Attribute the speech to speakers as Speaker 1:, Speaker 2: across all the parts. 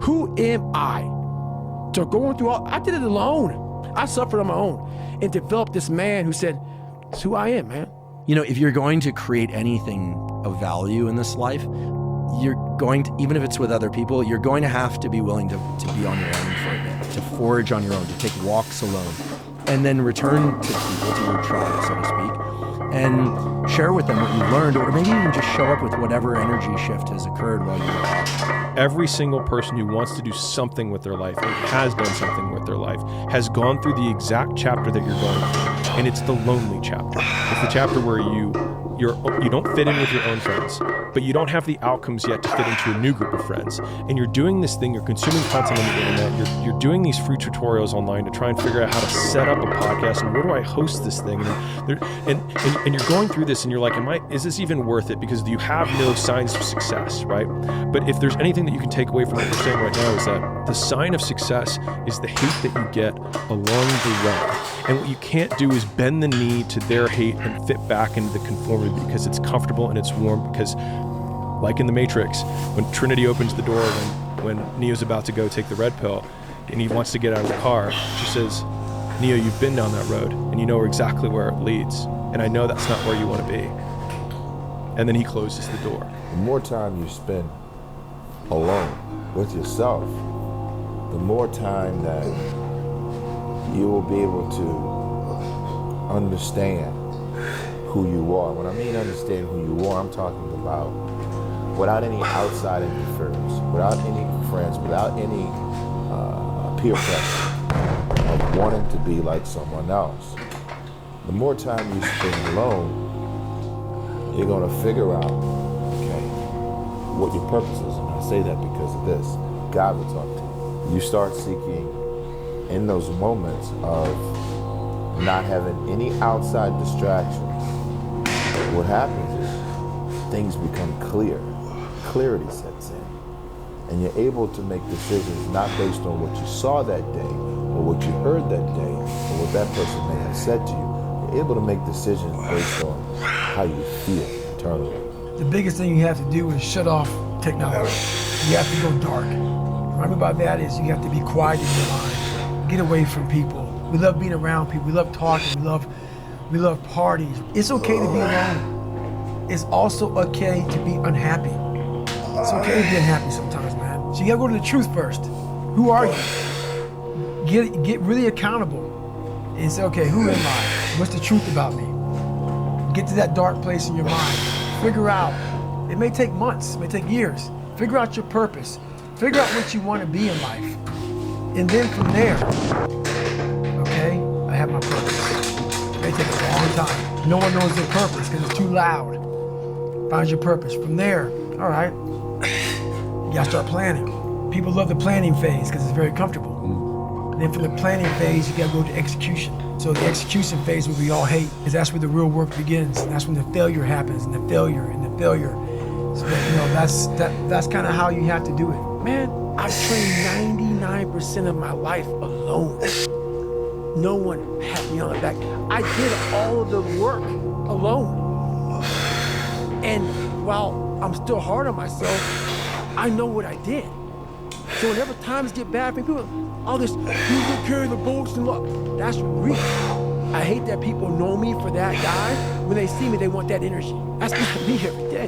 Speaker 1: who am I to going through all, I did it alone. I suffered on my own and developed this man who said, it's who I am, man.
Speaker 2: You know, if you're going to create anything of value in this life, you're going to, even if it's with other people, you're going to have to be willing to be on your own for a bit, to forage on your own, to take walks alone, and then return to people, to your tribe, so to speak, and share with them what you learned, or maybe even just show up with whatever energy shift has occurred while you were talking.
Speaker 3: Every single person who wants to do something with their life and has done something with their life has gone through the exact chapter that you're going through, and it's the lonely chapter. It's the chapter where you don't fit in with your own friends, but you don't have the outcomes yet to fit into a new group of friends. And you're doing this thing, you're consuming content on the internet, you're doing these free tutorials online to try and figure out how to set up a podcast and where do I host this thing? And you're going through this and you're like, is this even worth it? Because you have no signs of success, right? But if there's anything that you can take away from what we're saying right now is that the sign of success is the hate that you get along the way. And what you can't do is bend the knee to their hate and fit back into the conformity because it's comfortable and it's warm. Because like in the Matrix, when Trinity opens the door when Neo's about to go take the red pill and he wants to get out of the car, she says, Neo, you've been down that road and you know exactly where it leads. And I know that's not where you want to be. And then he closes the door.
Speaker 4: The more time you spend alone with yourself, the more time that you will be able to understand who you are. When I mean understand who you are, I'm talking about without any outside interference, without any friends, without any peer pressure of wanting to be like someone else. The more time you spend alone, you're going to figure out, okay, what your purpose is. And I say that because of this. God will talk to you. You start seeking in those moments of not having any outside distractions. What happens is things become clear. Clarity sets in. And you're able to make decisions not based on what you saw that day or what you heard that day or what that person may have said to you. You're able to make decisions based on how you feel internally.
Speaker 5: The biggest thing you have to do is shut off technology. You have to go dark. What I mean by that is you have to be quiet in your mind. Get away from people. We love being around people. We love talking. We love parties. It's okay to be alone. It's also okay to be unhappy. It's okay to be unhappy sometimes, man. So you gotta go to the truth first. Who are you? Get really accountable and say, okay, who am I? What's the truth about me? Get to that dark place in your mind. Figure out. It may take months, it may take years. Figure out your purpose. Figure out what you want to be in life. And then from there, okay, I have my purpose. It may take a long time. No one knows their purpose because it's too loud. Find your purpose. From there, all right, you gotta start planning. People love the planning phase because it's very comfortable. And then from the planning phase, you gotta go to execution. So the execution phase, what we all hate, is that's where the real work begins. And that's when the failure happens, and the failure. So that's kind of how you have to do it.
Speaker 1: Man, I've trained 99% of my life alone. No one had me on the back. I did all of the work alone. And while I'm still hard on myself, I know what I did. So whenever times get bad for people, all this, you can carry the boats and look, that's real. I hate that people know me for that guy. When they see me, they want that energy. That's not me every day.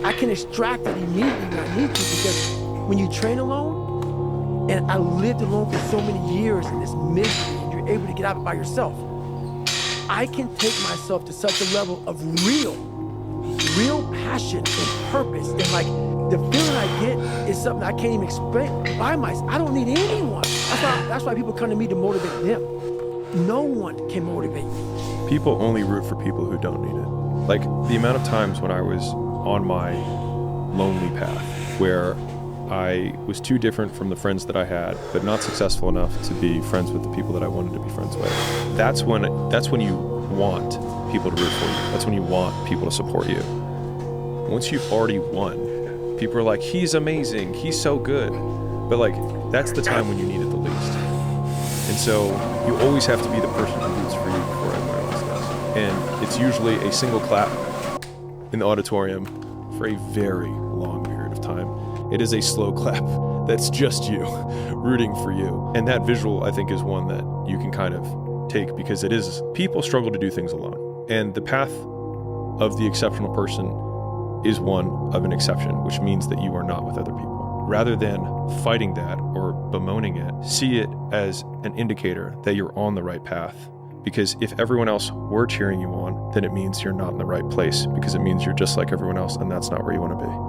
Speaker 1: I can extract it immediately when I need to, because when you train alone, and I lived alone for so many years in this misery, and you're able to get out of it by yourself, I can take myself to such a level of real passion and purpose, and like the feeling I get is something I can't even explain by myself. I don't need anyone. That's why people come to me to motivate them. No one can motivate me.
Speaker 3: People only root for people who don't need it. Like the amount of times when I was on my lonely path where I was too different from the friends that I had, but not successful enough to be friends with the people that I wanted to be friends with. That's when you want people to root for you. That's when you want people to support you. Once you've already won, people are like, he's amazing, he's so good. But like, that's the time when you need it the least. And so you always have to be the person who roots for you before everyone else does. And it's usually a single clap in the auditorium for a very long period of time. It is a slow clap that's just you rooting for you. And that visual, I think, is one that you can kind of take, because it is, people struggle to do things alone. And the path of the exceptional person is one of an exception, which means that you are not with other people. Rather than fighting that or bemoaning it, see it as an indicator that you're on the right path. Because if everyone else were cheering you on, then it means you're not in the right place, because it means you're just like everyone else, and that's not where you want to be.